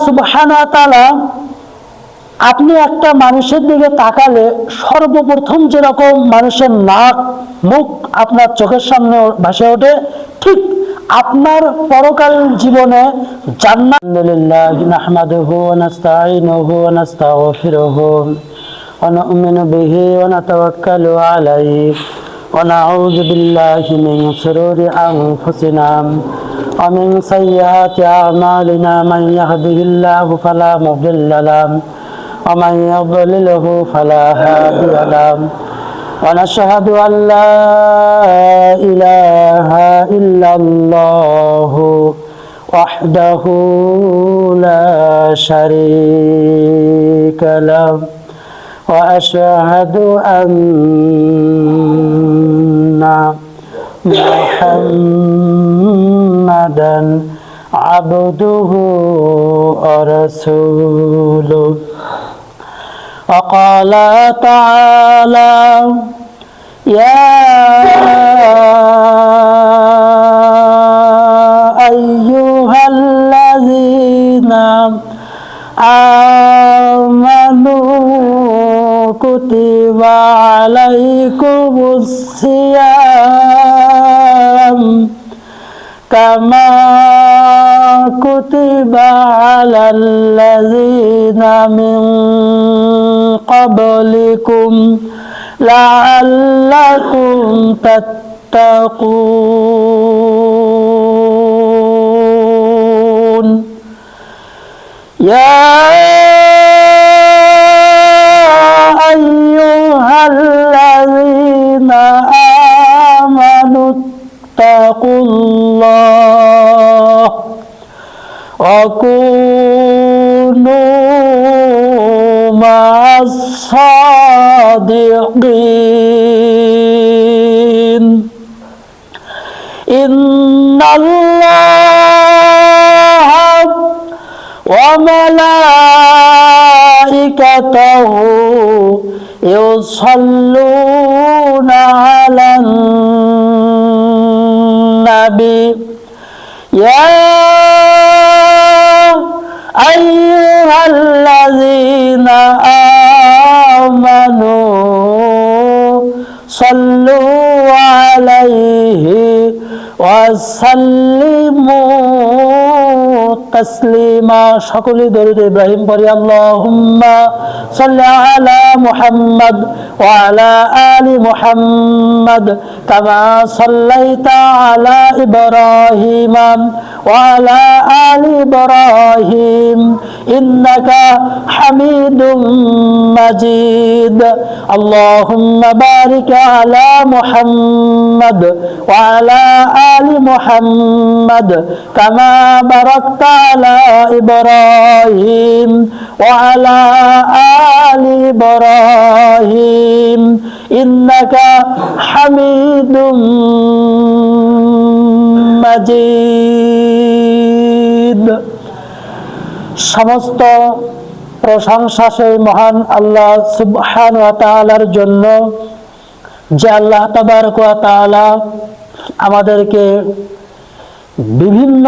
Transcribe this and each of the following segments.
সুবহানাহু ওয়া তাআলা আপনি একটা মানুষের দিকে তাকালে সর্বপ্রথম যেরকম মানুষের নাক মুখ আপনার চোখের সামনে ভাসে ওঠে, ঠিক আপনার পরকাল জীবনে জান্নাত। আলহামদুলিল্লাহ নাহমাদুহু ওয়া নাস্তাঈনুহু ওয়া নাস্তাগফিরুহু ওয়া নু'মিনু বিহি ওয়া নাতাওয়াক্কালু আলাইহি ওয়া নাউযু বিল্লাহি মিন শুরুরি আনফুসিনা ওয়া মিন সাইয়্যাতি আ'মালিনা মান ইয়াহদিহিল্লাহু ফালা মুদিল্লা লাহু ওয়া মান ইউদ্লিলহু ফালা হাদিয়া লাহু ওয়া নাশহাদু আন লা ইলাহা ইল্লাল্লাহু ওয়াহদাহু লা শারীকা লাহু ওয়া আশহাদু আন্না মুহাম্মাদান আবদুহু ওয়া রাসূলুহু। وقال تعالى يا أيها الذين آمنوا كتب عليكم الصيام كما كتب على الذين من قبلكم لعلكم تتقون يا أيها الذين آمنوا اتقوا الله وكونوا مع الصادقين إن الله وملائكته يصلون على النبي يا أيها الذين آمنوا صلوا عليه وسلموا تسليما। সকলে দরুদ ইব্রাহিম পড়ি। আল্লাহুম্মা সাল্লি আলা মুহাম্মাদ ওয়া আলা আলি মুহাম্মাদ কামা সাল্লাইতা আলা ইব্রাহিম ওয়া আলা আলি ইব্রাহিম ইন্নাকা হামিদুম মাজিদ। আল্লাহুম্মা বারিক আলা মুহাম্মাদ ওয়া আলা আলি মুহাম্মাদ কামা বারাকতা আলা ইব্রাহিম ওয়া আলা আলি ইব্রাহিম ইন্নাকা হামিদুম মাজিদ। সমস্ত প্রশংসা সেই মহান আল্লাহ সুবহানাহু ওয়া তাআলার জন্য, যে আল্লাহ তাবারক ওয়া তাআলা আমাদেরকে বিভিন্ন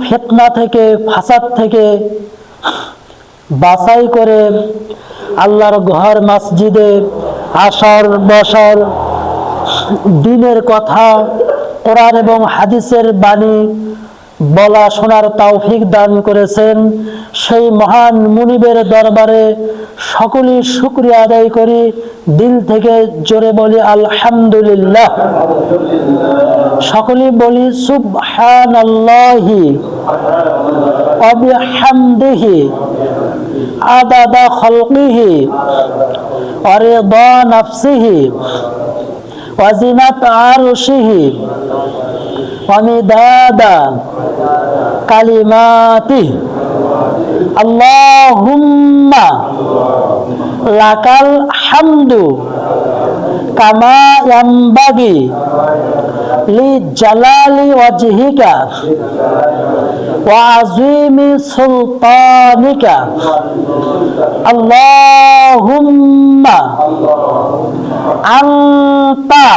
ফিতনা থেকে, ফাসাদ থেকে বাছাই করে আল্লাহর ঘর মসজিদে আসার বসার, দ্বীনের কথা, কোরআন এবং হাদিসের বাণী বলা শোনার তৌফিক দান করেছেন। সেই মহান মুনিবের দরবারে সকলেই শুকরিয়া আদায় করি, দিল থেকে জোরে বলি আলহামদুলিল্লাহ। সকলেই বলি সুবহানাল্লাহি ওয়া বিহামদিহি আদাদা খালকিহি ওয়া রিদা নাফসিহি ওয়া জিনাত আরশিহি ওয়া মিদাদা কালিমাতিহি। আল্লাহুম্মা লাকাল হামদু কামা ইয়ানবাগি লি জালালি ওয়াজহিকা ওয়া আযীমি সুলতানিকা আল্লাহুম্মা আনতা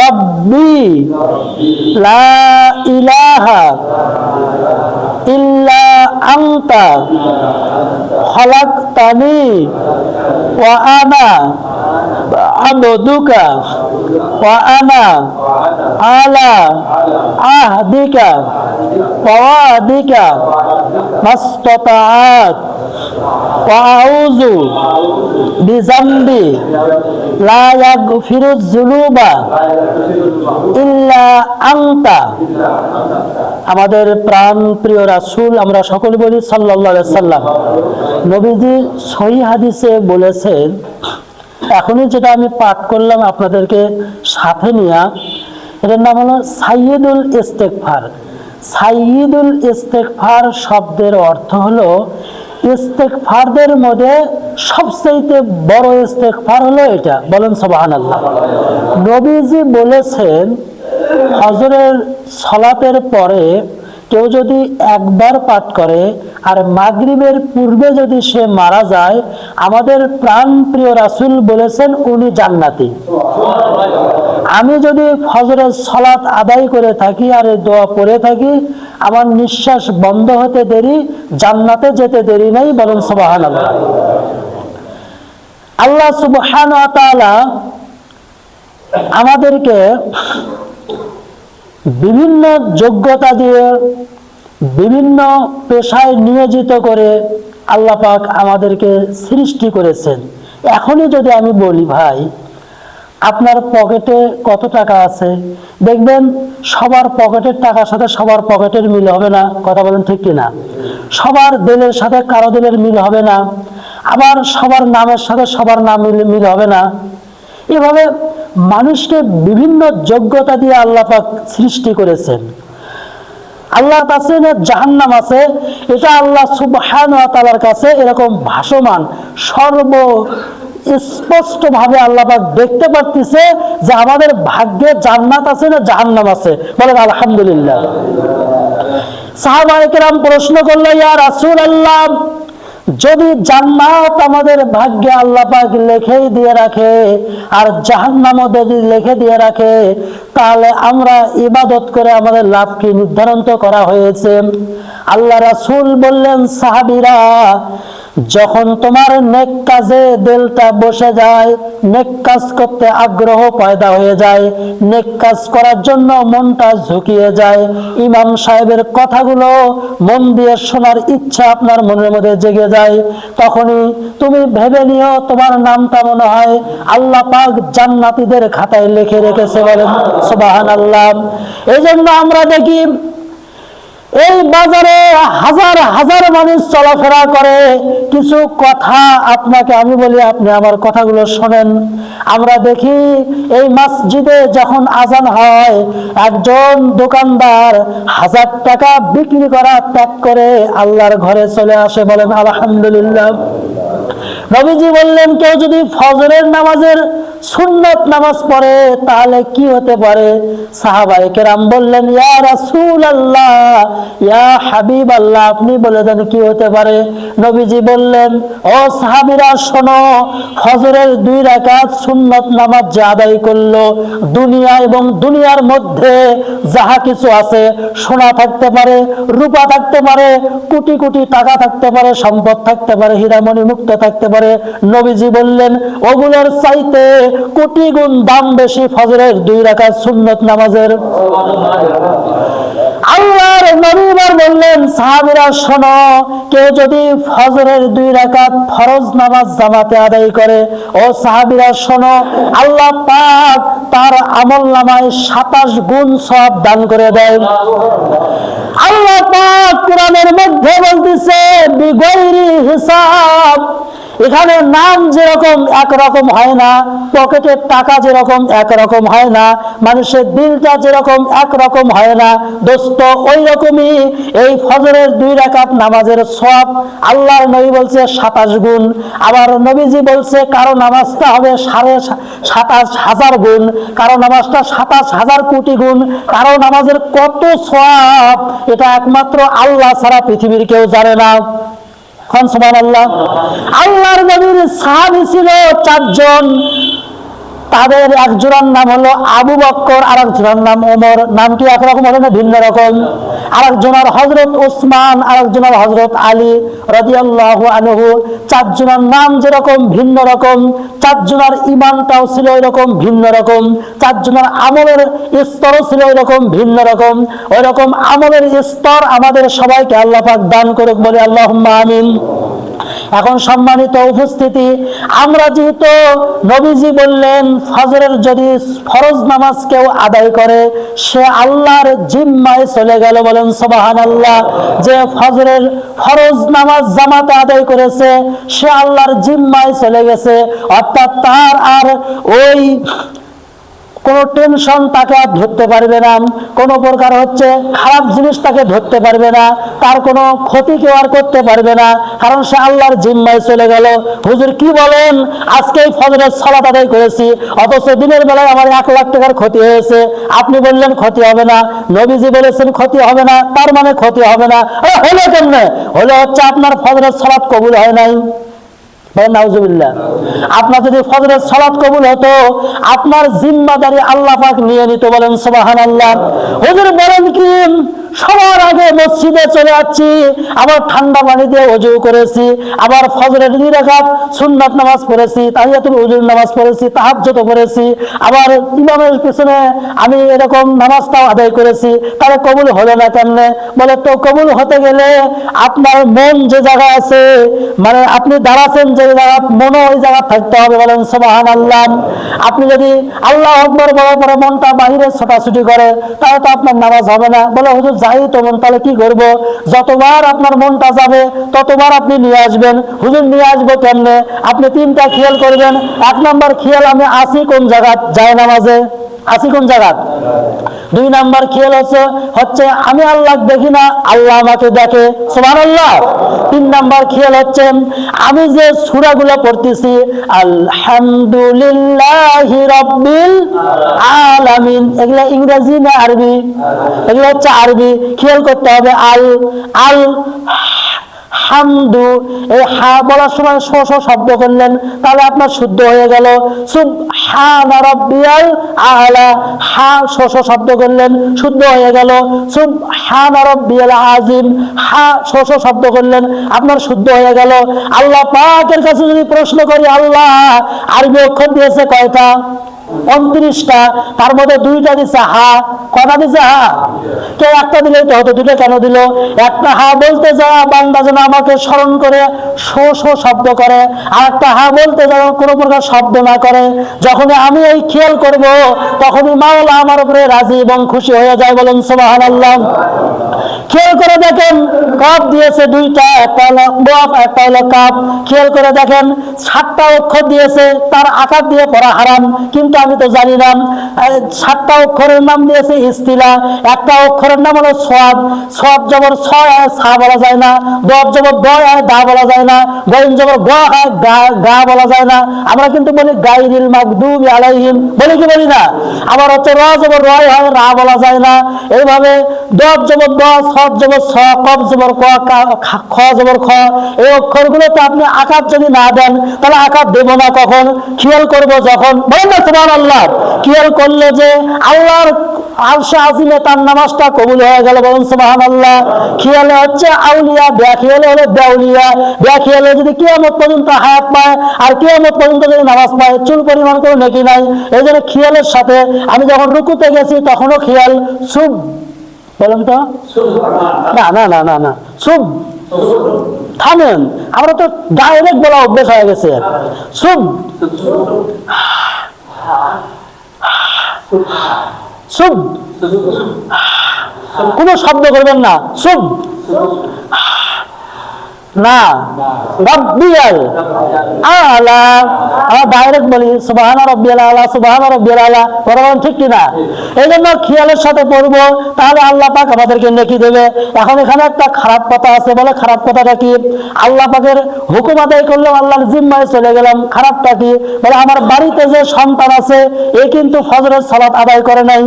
রাব্বি লা ইলাহা ইল্লা আনতা খালাকতানি ওয়া আনা আবদুকা ওয়া আনা আলা আহদিকা ওয়া ওয়াদিকা মাসতাতাআত ওয়া আউযু বিযামবি লা ইয়াগফিরুয যুনুবা ইল্লা আনতা। আমাদের প্রাণ প্রিয় রাসূল, আমরা সকলে বলি সাল্লাল্লাহু আলাইহি সাল্লাম, নবীজি সহিহ হাদিসে বলেছেন, এখনই যেটা আমি পাঠ করলাম আপনাদেরকে সাথে নিয়ে, এটার নাম হলো সাইয়্যিদুল ইস্তেগফার। সাইয়্যিদুল ইস্তেগফার শব্দের অর্থ হলো ইস্তেগফারদের মধ্যে সবচেয়ে বড় ইস্তেগফার হলো এটা। বলেন সুবহানাল্লাহ। নবীজি বলেছেন, ফজরের সালাতের পরে কেউ যদি একবার পাঠ করে আর মাগরিবের পূর্বে যদি সে মারা যায়, আমাদের প্রাণ প্রিয় রাসূল বলেছেন উনি জান্নাতি। আমি যদি ফজরের সালাত আদায় করে থাকি আর এই দোয়া পড়ে থাকি, আমার নিঃশ্বাস বন্ধ হতে দেরি, জান্নাতে যেতে দেরি নাই। বলেন সুবহানাল্লাহ। আল্লাহ সুবহানাহু ওয়া তাআলা আমাদেরকে বিভিন্ন যোগ্যতা দিয়ে বিভিন্ন পেশায় নিয়োজিত করে আল্লাহ পাক আমাদেরকে সৃষ্টি করেছেন। এখনই যদি আমি বলি, ভাই আপনার পকেটে কত টাকা আছে, দেখবেন সবার পকেটের টাকার সাথে সবার পকেটের মিল হবে না। কথা বলেন ঠিক কিনা? সবার দিলের সাথে কারো দিলের মিল হবে না, আবার সবার নামের সাথে সবার নাম মিল হবে না। এভাবে মানুষকে বিভিন্ন যোগ্যতা দিয়ে আল্লাহ পাক সৃষ্টি করেছেন। আল্লাহর কাছে জাহান্নাম আছে, এটা আল্লাহ সুবহানাহু ওয়া তাআলার কাছে এরকম ভাসমান, সর্ব স্পষ্ট ভাবে আল্লাহ পাক দেখতে পারতেছে যে আমাদের ভাগ্যে জান্নাত আছে না জাহান্নাম আছে। বলেন আলহামদুলিল্লাহ। সাহাবায়ে কেরাম প্রশ্ন করলো, ইয়া রাসূলুল্লাহ, যদি জান্নাত আমাদের ভাগ্যে আল্লাহ পাক লিখে দিয়ে রাখে আর জাহান্নামও যদি লিখে দিয়ে রাখে, তাহলে আমরা ইবাদত করে আমাদের লাভ কি নির্ধারণ তো করা হয়েছে। আল্লাহ রাসূল বললেন, সাহাবীরা, যখন তোমার নেক কাজে দিলটা বসে যায়, নেক কাজ করতে আগ্রহ পয়দা হয়ে যায়, নেক কাজ করার জন্য মনটা ঝুঁকিয়ে যায়, ইমাম সাহেবের কথাগুলো মন দিয়ে শোনার ইচ্ছা আপনার মনের মধ্যে জেগে যায়, তখনই তুমি ভেবে নিও তোমার নামটা মনে হয় আল্লাহ পাক জান্নাতীদের খাতায় লিখে রেখেছে। বলেন সুবহানাল্লাহ। এই জন্য আমরা দেখি এই বাজারে হাজার হাজার মানুষ চলাফেরা করে। কিছু কথা আপনাকে আমি বলি, আপনি আমার কথাগুলো শোনেন। আমরা দেখি এই মসজিদে যখন আজান হয়, একজন দোকানদার 1000 টাকা বিক্রি করা ত্যাগ করে আল্লাহর ঘরে চলে আসে। বলেন আলহামদুলিল্লাহ। নবীজি বললেন, কেউ যদি ফজরের নামাজের সুন্নত নামাজ পড়ে তাহলে কি হতে পারে? সাহাবায়ে কেরাম বললেন, ইয়া রাসূলুল্লাহ, ইয়া হাবিবাল্লাহ, আপনি বলে দেন কি হতে পারে। নবীজি বললেন, ও সাহাবীরা শোনো, ফজরের 2 রাকাত সুন্নত নামাজ যে আদায় করলো, দুনিয়া এবং দুনিয়ার মধ্যে যাহা কিছু আছে, সোনা থাকতে পারে, রূপা থাকতে পারে, কোটি কোটি টাকা থাকতে পারে, সম্পদ থাকতে পারে, হীরামণি মুক্ত থাকতে পারে, নবীজি বললেন ওগুলোর চাইতে কোটি গুণ দাম বেশি ফজরের 2 রাকাত সুন্নত নামাজের। আল্লাহর নবী বললেন, সাহাবীরা শোনো, কেউ যদি ফজরের 2 রাকাত ফরজ নামাজ জামাতে আদায় করে, ও সাহাবীরা শোনো, আল্লাহ পাক তার আমলনামায় 27 গুণ সওয়াব দান করে দেয়। আল্লাহ পাক কোরআনের মধ্যে বলতেছে, বিগয়রি হিসাব, এখানে নাম যেরকম একরকম হয় না, পকেটের টাকা যেরকম একরকম হয় না, মানুষের দিলটা যেরকম একরকম হয় না দোস্ত, ওই রকমই এই ফজরের 2 রাকাত নামাজের সওয়াব আল্লাহর নবী বলছে 27 গুণ। আবার নবীজি বলছে কারো নামাজটা হবে 27,000 গুণ, কারো নামাজটা 27,000 কোটি গুণ, কারো নামাজের কত সওয়াব এটা একমাত্র আল্লাহ ছাড়া পৃথিবীর কেউ জানে না। সুবহানাল্লাহ। আল্লাহর নবীর সাহাবী ছিল 4 জন। তাদের একজনের নাম হলো আবু বকর, আর একজনের নাম ওমর। নামটি একরকম হলো না, ভিন্ন রকম। আরেকজনের হযরত ওসমান, আরেকজনের হযরত আলী রাদিয়াল্লাহু আনহু। 4 জনের নাম যেরকম ভিন্ন রকম, 4 জনের ঈমানটাও ছিল এরকম ভিন্ন রকম, 4 জনের আমলের স্তরও ছিল এরকম ভিন্ন রকম। ওই রকম আমলের স্তর আমাদের সবাইকে আল্লাহ পাক দান করুক, বলে আল্লাহুম্মা আমিন। এখন সম্মানিত উপস্থিতি, আমরা যেহেতু নবীজি বললেন ফজরের যদি ফরজ নামাজ কেউ আদায় করে সে আল্লাহর জিম্মায় চলে গেল, বলেন সুবহানাল্লাহ। যে ফজরের ফরজ নামাজ জামাতে আদায় করেছে সে আল্লাহর জিম্মায় চলে গেছে, অর্থাৎ তার আর ওই কোনো টেনশন তাকে আর ধরতে পারবে না, কোনো প্রকার হচ্ছে খারাপ জিনিস তাকে ধরতে পারবে না, তার কোনো ক্ষতি কেউ আর করতে পারবে না, কারণ সে আল্লাহর জিম্মায় চলে গেল। হুজুর কি বলেন, আজকে ফজরের সালাত আদায় করেছি অথচ দিনের বেলায় আমার 1 লাখ টাকার ক্ষতি হয়েছে, আপনি বললেন ক্ষতি হবে না, নবীজি বলেছেন ক্ষতি হবে না, তার মানে ক্ষতি হবে না। হলো কেমনে? হলো হচ্ছে আপনার ফজরের সালাত কবুল হয় নাই। নাউজুবিল্লাহ। আপনার যদি ফজরের সালাত কবুল হতো আপনার জিম্মাদারি আল্লাহ পাক নিয়ে নিত, বলেন সুবহানাল্লাহ। হুজুর বলেন কি, সবার আগে মসজিদে চলে যাচ্ছি, আবার ঠান্ডা পানি দিয়ে ওযু করেছি, আবার ফজরের 2 রাকাত সুন্নাত নামাজ পড়েছি, তাহিয়াতুল ওযুর নামাজ পড়েছি, তাহাজ্জুদ পড়েছি, আবার ইমামের পিছনে আমি এরকম নামাজটাও আদায় করেছি, তাহলে কবুল হলো না কেমনে? বলে তো কবুল হতে গেলে আপনার মন যে জায়গায় আছে, মানে আপনি দাঁড়াচ্ছেন যে জায়গা, মনও ওই জায়গা থাকতে হবে, বলেন সুবহানাল্লাহ। আপনি যদি আল্লাহু আকবার বলার পরে মনটা বাইরে ছোটাছুটি করে তাহলে তো আপনার নামাজ হবে না। বলে হুজুর যাই তো মন, তাহলে কি করব? যতবার আপনার মনটা যাবে ততবার আপনি নিয়ে আসবেন। হুজুর নিয়ে আসবো কেমনে? আপনি 3টা খেয়াল করবেন। 1 নাম্বার খেয়াল, আমি আসি কোন জায়গা, যায় নামাজে আসি কোন জায়গা। 2 নাম্বার খেয়াল হচ্ছে আমি আল্লাহ দেখি না, আল্লাহ আমাকে দেখে, সুবহানাল্লাহ। 3 নাম্বার খেয়াল হচ্ছে আমি যে সূরাগুলো পড়তেছি আলহামদুলিল্লাহি রাব্বিল আলামিন, এগুলা ইংরেজি না আরবি? এগুলো হচ্ছে আরবি। খেয়াল করতে হবে আল হামদু, এই হা বলার সময় শ শ শব্দ করলেন তাহলে আপনার শুদ্ধ হয়ে গেল। সুবহানা রাব্বিয়াল আলা, হা শ শ শব্দ করলেন শুদ্ধ হয়ে গেল। সুবহানা রাব্বিয়াল আযীম, হা শ শ শব্দ করলেন আপনার শুদ্ধ হয়ে গেল। আল্লাহ পাকের কাছে যদি প্রশ্ন করি, আল্লাহ আরবি অক্ষর দিয়েছে কয়টা? 29টা, তার মধ্যে 2টা দিছে হা। কয়টা দিছে হা? কেউ একটা দিলেই তো হতো, 2টা কেন দিল? একটা হা বলতে যা বান্দা যেন আমাকে স্মরণ করে শো শো শব্দ করে, আর একটা হা বলতে যেন কোনো প্রকার শব্দ না করে। যখনই আমি এই খেয়াল করব তখনই মাওলা আমার উপরে রাজি এবং খুশি হয়ে যায়, বলেন সুবহানাল্লাহ। খেয়াল করে দেখেন কাফ দিয়েছে 2টা, একটা হলো ওয়াফ, একটা হলো কাফ। খেয়াল করে দেখেন 7টা অক্ষর দিয়েছে, তার আকার দিয়ে পড়া হারাম, কিন্তু আমি তো জানি না। 7টা অক্ষরের নাম দিয়েছে ইস্তিলা, একটা অক্ষরের নাম হলো সোয়াদ। সোয়াদ জবর ছয় হয়, সা বলা যায় না। দর জবর দ হয়, দা বলা যায় না। গইন জবর গ হয়, গা বলা যায় না। আমরা কিন্তু বলি গায়রিল মাগদুবি আলাইহিম, বলি কি বলি না? আবার হচ্ছে র জবর রয় হয়, রা বলা যায় না। এইভাবে দর জবর দ, সদ জবর স, কফ জবর ক, খ জবর খ, এই অক্ষরগুলোতে আপনি আকার যদি না দেন তাহলে আকার দেব না কখন? খেয়াল করব যখন, বলেন না সুবহানাল্লাহ। খেয়াল করলে যে আল্লাহর আরশে আজিমে তার নামাজটা কবুল হয়ে গেল, বলেন সুবহানাল্লাহ। খেয়ালে হচ্ছে আউলিয়া, বেখেয়ালে হলো দেউলিয়া। বেখেয়ালে যদি কিয়ামত পর্যন্ত হায়াত পায় আর কিয়ামত পর্যন্ত যদি নামাজ পায় চুল পরিমাণ করে নেকি নাই। এই জন্য খেয়ালের সাথে আমি যখন রুকুতে গেছি তখনও খেয়াল। সুব বলেন তো, না না না না না, সুব থামেন, আমরা তো ডাইরেক্ট বলা অভ্যেস হয়ে গেছে। সুব সুব, কোনো শব্দ করবেন না। সুব না, রাব্বিয়াল আলা। আমরা ডাইরেক্ট বলি সুবহান রাব্বিয়াল আলা, সুবহান রাব্বিয়াল আলা, বরাবর ঠিক কিনা? এই জন্য খেয়ালের সাথে পড়বো, তাহলে আল্লাহ পাক আমাদেরকে নেকি দেবে। এখন এখানে একটা খারাপ কথা আছে, বলে খারাপ কথাটা কি? আল্লাহ পাকের হুকুম আদায় করলাম, আল্লাহর জিম্মায় চলে গেলাম, খারাপটা কি? বলে আমার বাড়িতে যে সন্তান আছে এ কিন্তু ফজরের সালাত আদায় করে নাই।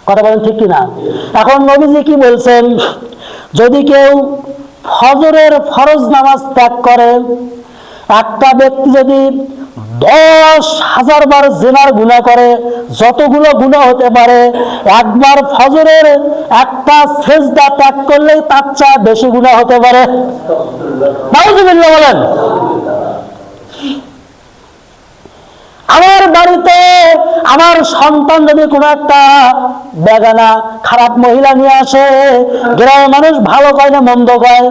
কথা বলেন ঠিক কিনা? এখন নবীজি কি বলছেন, যদি কেউ ফজরের ফরজ নামাজ ত্যাগ করে, একটা ব্যক্তি যদি 10,000 বার জিনার গুনাহ করে, যতগুলো গুনাহ হতে পারে, একবার ফজরের একটা সেজদা ত্যাগ করলে তার চেয়ে বেশি গুনাহ হতে পারে। নাউজুবিল্লাহ বলেন। আমার বাড়িতে আমার সন্তান যদি কোনো একটা বেগানা খারাপ মহিলা নিয়ে আসে, গ্রামের মানুষ ভালো কয় না মন্দ কয়?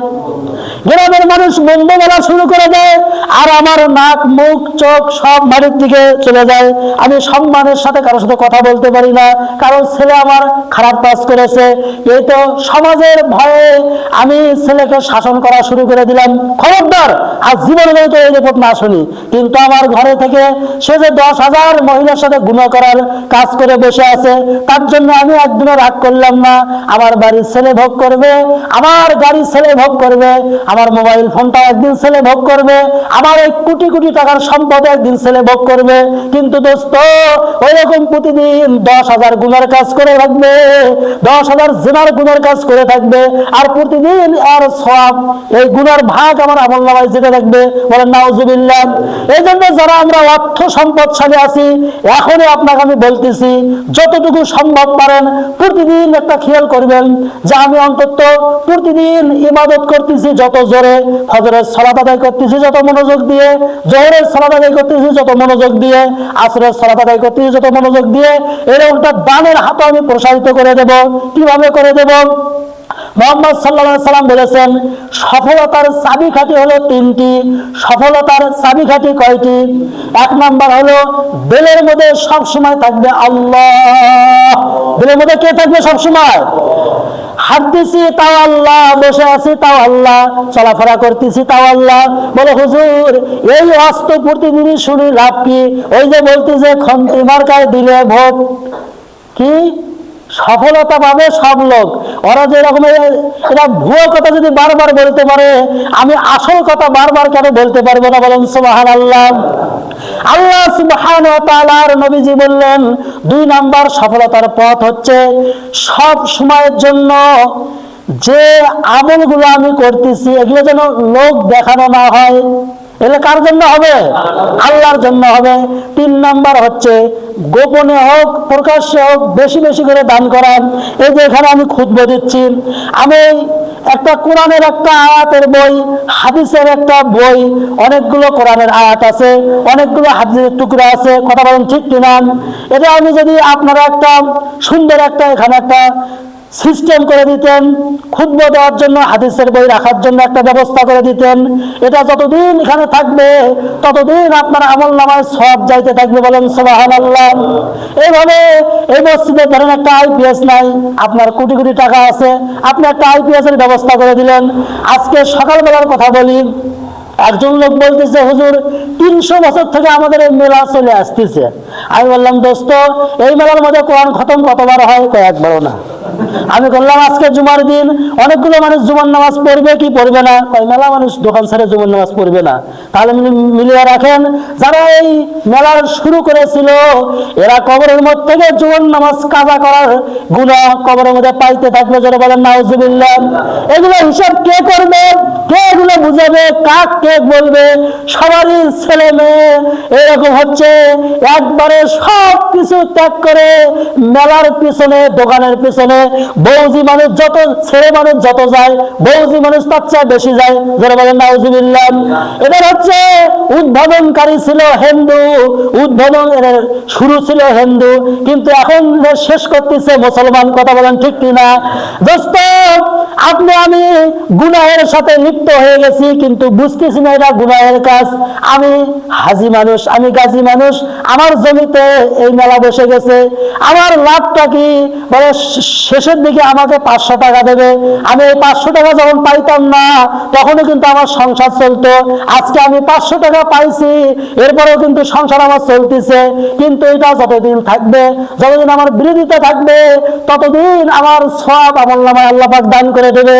গ্রামের মানুষ মন্দ বলা শুরু করে দেয়, আর আমার নাক মুখ চোখ সব বাড়ির দিকে চলে যায়। আমি সম্মানের সাথে কারোর সাথে কথা বলতে পারি না, কারণ ছেলে আমার খারাপ কাজ করেছে। এই তো সমাজের ভয়ে আমি ছেলেকে শাসন করা শুরু করে দিলাম। খবরদার, আর জীবনে তো এই রিপোর্ট না শুনি। কিন্তু আমার ঘরে থেকে সে যে 10,000 মহিলার সাথে গুনাহ করার কাজ করে বসে আছে, তার জন্য আমি একদিনও রাগ করলাম না। আমার বাড়ির ছেলে ভোগ করবে, আমার গাড়ির ছেলে ভোগ করবে, আমার মোবাইল ফোনটা একদিন ছেলে ভোগ করবে, আমার এই কোটি কোটি টাকার সম্পদ একদিন ছেলে ভোগ করবে। কিন্তু দোস্ত, ওই রকম প্রতিদিন 10,000 গুনার কাজ করে থাকবে, 10,000 জিনার গুনার কাজ করে থাকবে, আর প্রতিদিন আর সওয়াব এই গুনার ভাগ আমার আমলনামায় যেতে থাকবে। বলেন নাউজুবিল্লাহ। এই জন্য যারা আমরা অর্থ সম্পদশালী আছি, এখনই আপনাকে আমি বলতেছি, যতটুকু সম্ভব পারেন প্রতিদিন একটা খেয়াল করবেন যে আমি অন্তত প্রতিদিন ইবাদত করতেছি যত জোরে, ফজরের সালাত আদায় করতেছি যত মনোযোগ দিয়ে, জোহরের সালাত আদায় করতেছি যত মনোযোগ দিয়ে, আসরের সালাত আদায় করতেছি যত মনোযোগ দিয়ে, এরকমটা দানের হাতে আমি প্রসারিত করে দেব। কিভাবে করে দেব? মুহাম্মদ সাল্লাল্লাহু আলাইহি সাল্লাম বলেছেন, সফলতার চাবিকাঠি হলো 3টি। সফলতার চাবিকাঠি কয়টি? 1 নাম্বার হলো দিলের মধ্যে সব সময় থাকবে আল্লাহ। দিলের মধ্যে কে থাকবে সব সময়? হাঁটতেছি তাও আল্লাহ, বসে আছি তাও আল্লাহ, চলাফেরা করতেছি তাও আল্লাহ। বলে হুজুর, এই অস্ত প্রতিদিনই শুনি, লাভ কি? ওই যে বলতেছে খন্তি মার্কায় দিলে ভোট, কি সফলতা পাবে সব লোক। ওরা যে রকম এটা ভুয়ো কথা যদি বারবার বলতে পারে, আমি আসল কথা বারবার কেন বলতে পারবো না? বলেন সুবহানাল্লাহ। আল্লাহ সুবহানাহু ওয়া তাআলার নবীজি বললেন, 2 নাম্বার সফলতার পথ হচ্ছে সব সময়ের জন্য যে আমলগুলো আমি করতেছি এগুলো যেন লোক দেখানো না হয়। এগুলো কার জন্য হবে? আল্লাহর জন্য হবে। 3 নাম্বার হচ্ছে গোপনে হোক প্রকাশ্যে হোক বেশি বেশি করে দান করা। এই যে এখানে আমি খুতবা দিচ্ছি, আমি একটা কোরআনের একটা আয়াতের বই, হাদিসের একটা বই, অনেকগুলো কোরআনের আয়াত আছে, অনেকগুলো হাদিসের টুকরা আছে। কথা বলেন ঠিক কিনা? এটা আমি যদি আপনারা একটা সুন্দর একটা এখানে একটা সিস্টেম করে দিতেন, খুতবা দেওয়ার জন্য হাদিসের বই রাখার জন্য একটা ব্যবস্থা করে দিতেন, এটা যতদিন এখানে থাকবে ততদিন আপনার আমলনামায় সওয়াব যাইতে থাকবে। বলেন সুবহানাল্লাহ। এইভাবে এই মসজিদে ধরেন একটা আইপিএস নাই, আপনার কোটি কোটি টাকা আছে, আপনি একটা আইপিএস এর ব্যবস্থা করে দিলেন। আজকে সকালবেলার কথা বলি, একজন লোক বলতেছে, হুজুর 300 বছর থেকে আমাদের এই মেলা চলে আসতেছে। আমি বললাম, দোস্ত এই মেলার মধ্যে কোরআন খতম কতবার হয়? কয়েকবারও না। আমি বললাম, আজকে জুমার দিন অনেকগুলো মানুষ জুমার নামাজ পড়বে কি পড়বে না? কয় মেলা মানুষ দোকান ছেড়ে জুমার নামাজ পড়বে না। তাহলে মিলিয়ে রাখেন, যারা এই মেলার শুরু করেছিল এরা কবরের মধ্যে থেকে জুমার নামাজ কাজা করার গুনাহ কবরের মধ্যে পাইতে থাকবে। যারা বলেন নাউজুবিল্লাহ। এগুলো হিসাব কে করবে? কে এগুলো বুঝাবে? কাক কে বলবে? সবারই ছেলে মেয়ে এরকম হচ্ছে, একবারে সব কিছু ত্যাগ করে মেলার পিছনে দোকানের পিছনে বৌজি মানুষ যত, ছেলে মানুষ যত যায়, বৌজি মানুষ তার চেয়ে বেশি যায়। যারা বলেন নাউজুবিল্লাহ। এদের হচ্ছে উদ্ভাবনকারী ছিল হিন্দু, উদ্ভাবন এর শুরু ছিল হিন্দু, কিন্তু এখন শেষ করতেছে মুসলমান। কথা বলেন ঠিক কিনা? দোস্ত, আপনি আমি গুনাহের সাথে লিপ্ত হয়ে গেছি, কিন্তু বুঝতেছি না এটা গুনাহের দিনের কাজ। আমি হাজি মানুষ, আমি গাজী মানুষ, আমার জমিতে এই মেলা বসে গেছে, আমার লাভটা কি? বলে শেষের দিকে আমাকে 500 টাকা দেবে। আমি এই 500 টাকা যখন পাইতাম না তখনও কিন্তু আমার সংসার চলতো। আজকে আমি 500 টাকা পাইছি, এরপরেও কিন্তু সংসার আমার চলতেছে। কিন্তু এটা যতদিন থাকবে, যতদিন আমার বিরোধিতা থাকবে, ততদিন আমার সওয়াব আমলনামায় আল্লাহ পাক দান করে দেবে।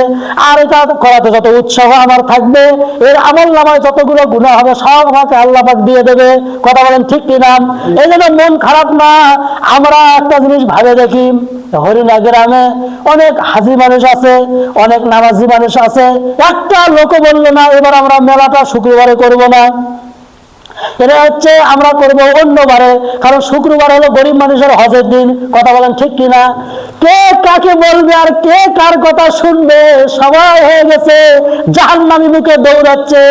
আর এটা করাতে যত উৎসাহ আমার থাকবে, এর আমলনামায় যতগুলো গুনাহ হবে সব আমাকে আল্লাহ পাক দিয়ে দেবে। কথা বলেন ঠিক কিনা? এই জন্য মন খারাপ না। আমরা একটা জিনিস ভাবে দেখি, হরিণা গ্রামে অনেক হাজি মানুষ আছে, অনেক নামাজি মানুষ আছে, একটা লোকও বললো না এবার আমরা মেলাটা শুক্রবারে করব না। এটা হচ্ছে আমরা করব অন্যবারে, কারণ শুক্রবার হলো গরিব মানুষের হজের দিন। কথা বলেন ঠিক কিনা? কে কাকে বলবে আর কে কার কথা শুনবে? সবাই হয়ে গেছে জাহান্নামী মুখে দৌড়াচ্ছে,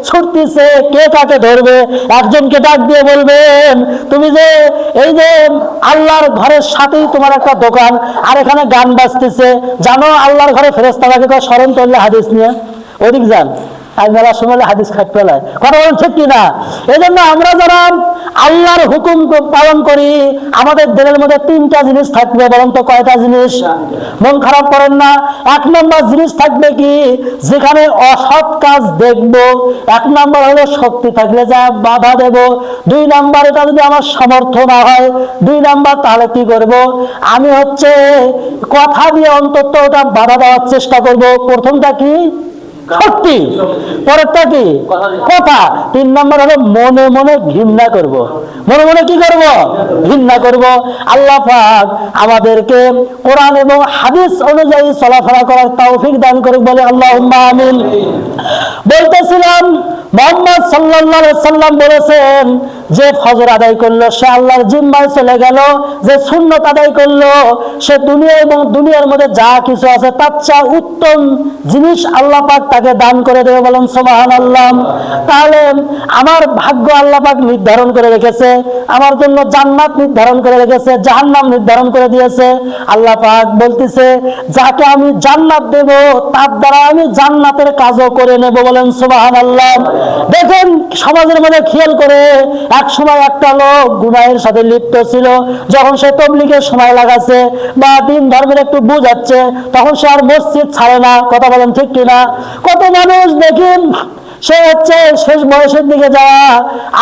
ছুটতেছে, কে কাকে ধরবে? একজনকে ডাক দিয়ে বলবেন, তুমি যে এই যে আল্লাহর ঘরের সাথেই তোমার একটা দোকান, আর এখানে গান বাজতেছে, জানো আল্লাহর ঘরে ফেরেশতাকে কয় স্মরণ করলে হাদিস নিয়ে ওদিক যান, আর মেলা সময় হাদিস খাট ফেলায়। কথা বলেন ঠিক কিনা? এই জন্য আমরা যারা আল্লাহর হুকুম পালন করি, আমাদের দিলের মধ্যে 3টা জিনিস থাকবে। বলেন তো কয়টা জিনিস? মন খারাপ করেন না। 1 নম্বর জিনিস থাকবে কি? যেখানে অসৎ কাজ দেখব, 1 নম্বর হলো শক্তি থাকলে যা বাধা দেব। 2 নম্বর, এটা যদি আমার সামর্থ্য না হয়, 2 নম্বর তাহলে কি করব? আমি হচ্ছে কথা দিয়ে অন্তত ওটা বাধা দেওয়ার চেষ্টা করব। প্রথমটা কি? শক্তি। পরেরটা কি? কথা। 3 নম্বর হলো মনে মনে ঘৃণা করব। মনে মনে কি করব? ঘৃণা করব। আল্লাহ পাক আমাদেরকে কোরআন এবং হাদিস অনুযায়ী চলাফেরা করার তৌফিক দান করুক, বলে আল্লাহুম্মা আমিন। বলতেছিলাম মুহাম্মদ সাল্লাল্লাহু আলাইহি সাল্লাম বলেছেন, যে ফজর আদায় করলো সে আল্লাহর জিম্মায় চলে গেল, যে সুন্নত আদায় করলো সে দুনিয়া এবং দুনিয়ার মধ্যে যা কিছু আছে তার চেয়ে উত্তম জিনিস আল্লাহ পাক তাকে দান করে দেবে। বলেন সুবহানাল্লাহ। তাহলে আমার ভাগ্য আল্লাহ পাক নির্ধারণ করে রেখেছে, আমার জন্য জান্নাত নির্ধারণ করে রেখেছে, জাহান্নাম নির্ধারণ করে দিয়েছে। আল্লাহ পাক বলতেছে, যাকে আমি জান্নাত দেব তার দ্বারা আমি জান্নাতের কাজও করে নেব। বলেন সুবহানাল্লাহ। দেখেন সমাজের মধ্যে খেয়াল করে, এক সময় একটা লোক গুনাহের সাথে লিপ্ত ছিল, যখন সে তবলিগের সময় লাগাচ্ছে বা দিন ধর্মের একটু বুঝাচ্ছে, তখন সে আর মসজিদ ছাড়ে না। কথা বলেন ঠিক কিনা? কত মানুষ দেখেন সে হচ্ছে শেষ বয়সের দিকে যাওয়া,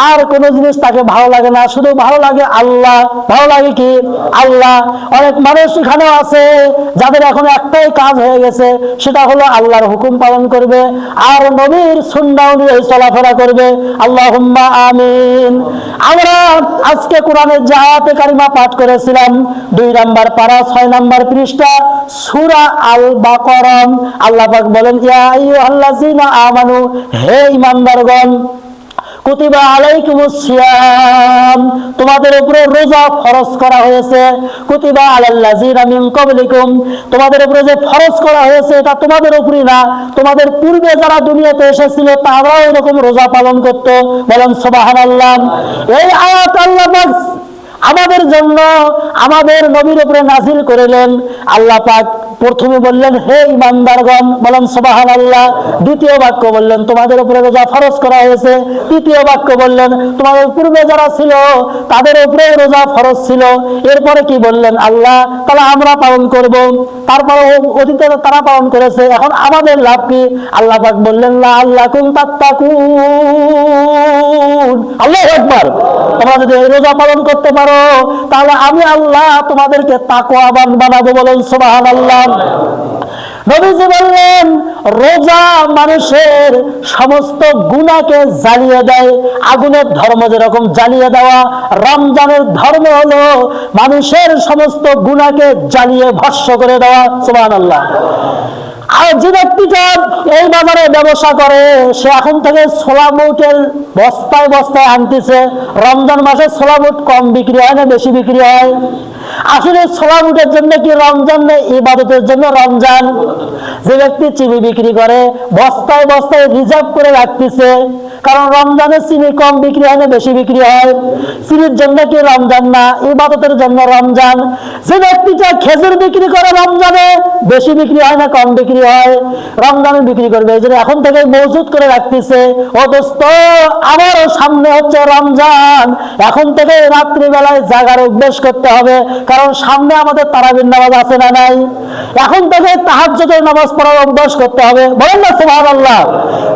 আর কোন জিনিস তাকে ভালো লাগে না, শুধু ভালো লাগে আল্লাহ। ভালো লাগে কি? আল্লাহ। অনেক মানুষ এখানেও আছে যাদের এখন একটাই কাজ হয়ে গেছে, সেটা হলো আল্লাহর হুকুম পালন করবে আর নবীর সুন্নাহ অনুযায়ী চলাফেরা করবে। আল্লাহুম্মা আমিন। আমরা আজকে কোরআনের যে আয়াতে কারিমা পাঠ করেছিলাম, 2 নম্বর পারা 6 নম্বর পৃষ্ঠা, সূরা আল বাকারা। আল্লাহ পাক বলেন, ইয়া আইয়ুহাল্লাযীনা আমানু, হে ঈমানদারগণ, কুতিবা আলাইকুমুস সিয়াম, তোমাদের উপরে রোজা ফরজ করা হয়েছে। কুতিবা আলাল্লাযীনা মিন ক্বাবলিকুম, তোমাদের উপরে যে ফরজ করা হয়েছে এটা তোমাদের উপরই না, তোমাদের পূর্বে যারা দুনিয়াতে এসেছিল তারাও এরকম রোজা পালন করত। বলেন সুবহানাল্লাহ। এই আয়াত আল্লাহ পাক আমাদের জন্য আমাদের নবীর উপরে নাজিল করিলেন। আল্লাহ পাক প্রথমে বললেন, হে ঈমানদারগণ, বলেন সুবহানাল্লাহ। দ্বিতীয় বাক্য বললেন, তোমাদের উপরে রোজা ফরজ করা হয়েছে। তৃতীয় বাক্য বললেন, তোমাদের পূর্বে যারা ছিল তাদের উপরে রোজা ফরজ ছিল। এরপরে কি বললেন আল্লাহ? তাহলে আমরা পালন করব। তারপরে অতীতে তারা পালন করেছে, এখন আমাদের লাভ কি? আল্লাহ পাক বললেন, লাআল্লাকুম তাত্তাকুন। আল্লাহু আকবার। তোমরা যদি এই রোজা পালন করতে পারো তাহলে আমি আল্লাহ তোমাদেরকে তাকওয়াবান বানাবো। বলেন সুবহানাল্লাহ। নবীজি বললেন, রোজা মানুষের সমস্ত গুনাহকে জ্বালিয়ে দেয়, আগুনের ধর্ম যেরকম জ্বালিয়ে দেওয়া, রমজানের ধর্ম হলো মানুষের সমস্ত গুনাহকে জ্বালিয়ে ভস্ম করে দেওয়া। সুবহানাল্লাহ। আর যে ব্যক্তিটা এই বাজারে ব্যবসা করে সে এখন থেকে ছোলা বুটের বস্তায় বস্তায় আনতেছে। রমজান মাসে ছোলা বুট কম বিক্রি হয় না বেশি বিক্রি হয়? আসলে ছোলা বুটের জন্য কি রমজান নেই, ইবাদতের জন্য রমজান। যে ব্যক্তি চিনি বিক্রি করে বস্তায় বস্তায় রিজার্ভ করে রাখতেছে, কারণ রমজানে চিনি কম বিক্রি হয় না বেশি বিক্রি হয়? চিনির জন্য কি রমজান না, ইবাদতের জন্য রমজান। যে ব্যক্তিটা খেজুর বিক্রি করে রমজানে বেশি বিক্রি হয় না কম বিক্রি হয়? রমজানে বিক্রি করবে, এই জন্য এখন থেকে মজুত করে রাখতেছে। ও দোস্ত, আমারও সামনে হচ্ছে রমজান, এখন থেকে রাত্রিবেলায় জাগার অভ্যেস করতে হবে, কারণ সামনে আমাদের তারাবির নামাজ আছে না নাই? এখন থেকে তাহাজ্জুদের নামাজ পড়ার অভ্যাস করতে হবে, বলেন না সুবহানাল্লাহ।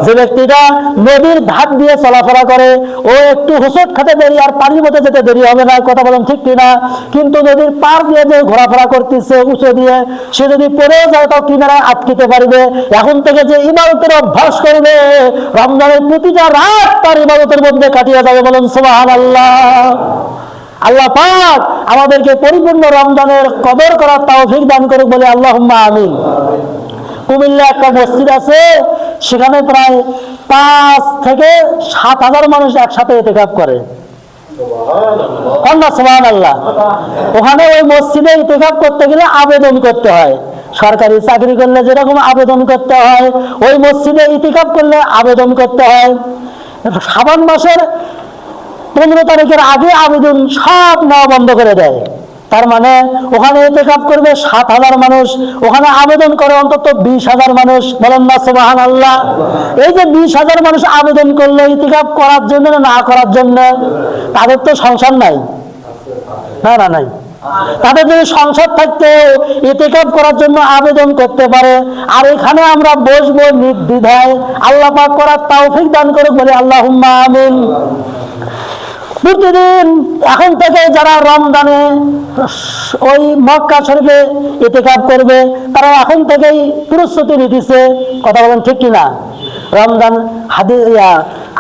যে ব্যক্তিটা নদীর ধার দিয়ে চলাফেরা করে, ও একটু হোঁচট খেতে দেরি আর পানির মধ্যে যেতে দেরি হবে না, কথা বলেন ঠিক কিনা? কিন্তু নদীর পার দিয়ে যে ঘোরাফেরা করতেছে উঁচু দিয়ে, সে যদি পড়ে যায় তাও কিনারায় আটকিতে পারবে। এখন থেকে যে ইবাদতের অভ্যাস করবে, রমজানের প্রতিটা রাত তার ইবাদতের মধ্যে কাটিয়ে যাবে, বলেন সুবহানাল্লাহ। আল্লাহ পাক আমাদেরকে পরিপূর্ণ রমজানের কদর করার তৌফিক দান করুক, বলে আল্লাহুম্মা আমিন। কুমিল্লা একটা মসজিদ আছে, সেখানে প্রায় 5 থেকে 7 হাজার মানুষ একসাথে ইতিকাফ করে। সুবহানাল্লাহ। ওখানে ওই মসজিদে ইতিকাফ করতে গেলে আবেদন করতে হয়। সরকারি চাকরি করলে যেরকম আবেদন করতে হয়, ওই মসজিদে ইতিকাফ করলে আবেদন করতে হয়। শাবান মাসের 15 তারিখের আগে আবেদন সব নেওয়া বন্ধ করে দেয়। তার মানে ওখানে ইতিকাফ করবে 7 হাজার মানুষ, ওখানে আবেদন করে অন্তত 20 হাজার মানুষ, বলেন না সুবহানাল্লাহ। এই যে 20 হাজার মানুষ আবেদন করলো ইতিকাফ করার জন্য না করার জন্য, তাদের তো সংসার নাই, না না নাই। তাদের যদি সংসার থাকতে ইতিকাফ করার জন্য আবেদন করতে পারে, আর এখানে আমরা বসবো নির্দ্বিধায়। আল্লাহ পাক করার তৌফিক দান করুক, বলে আল্লাহুম্মা আমিন। প্রতিদিন এখন থেকে যারা রমজানে ওই মক্কা শরীফে ইতিকাফ করবে, তারা এখন থেকেই প্রস্তুতি নিতেছে, কথা বলেন ঠিক কিনা? রমজান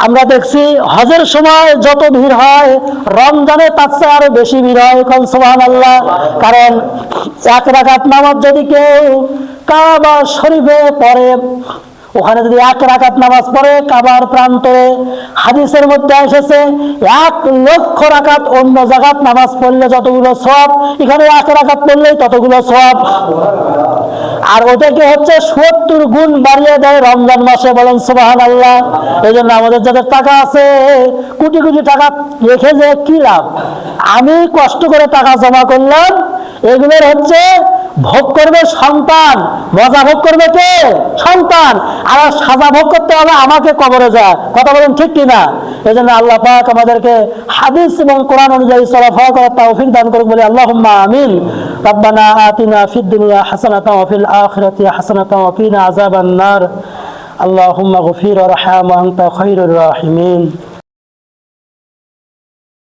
আমরা দেখছি হজের সময় যত ভিড় হয়, রমজানে তার চেয়ে আরো বেশি ভিড় হয়, সুবহানাল্লাহ। কারণ 1 রাকাত নামাজ যদি কেউ কাবা শরীফে পড়ে, ওখানে যদি 1 রাকাত নামাজ পড়ে কাবার প্রান্তরে, হাদিসের মধ্যে এসেছে 1 লক্ষ রাকাত অন্য জায়গাত নামাজ পড়লে যতগুলো সওয়াব, এখানে 1 রাকাত পড়লেই ততগুলো সওয়াব। আর ওটাকে হচ্ছে 70 গুণ বাড়িয়ে দেয় রমজান মাসে, বলেন সুবহানাল্লাহ। এই জন্য আমাদের যাদের টাকা আছে, কোটি কোটি টাকা রেখে যে কি লাভ? আমি কষ্ট করে টাকা জমা করলাম, এগুলোর হচ্ছে ভোগ করবে সন্তান, মজা ভোগ করবে কে? সন্তান। আর সাজা ভোগ করতে হবে আমাকে কবরে যা, কথা বলেন ঠিক কিনা? এই জন্য আল্লাহ পাক আমাদেরকে হাদিস এবং কোরআন অনুযায়ী চলাফেরা করার তৌফিক দান করুক, বলে আল্লাহুম্মা আমিন। রাব্বানা আতিনা ফিদ দুনিয়া হাসানাতাও ওয়া ফিল আখিরাতি হাসানাতাও ওয়া কিনা আযাবান নার। আল্লাহুম্মা গফির ওয়ারহাম ওয়া আনতা খায়রুর রাহিমিন।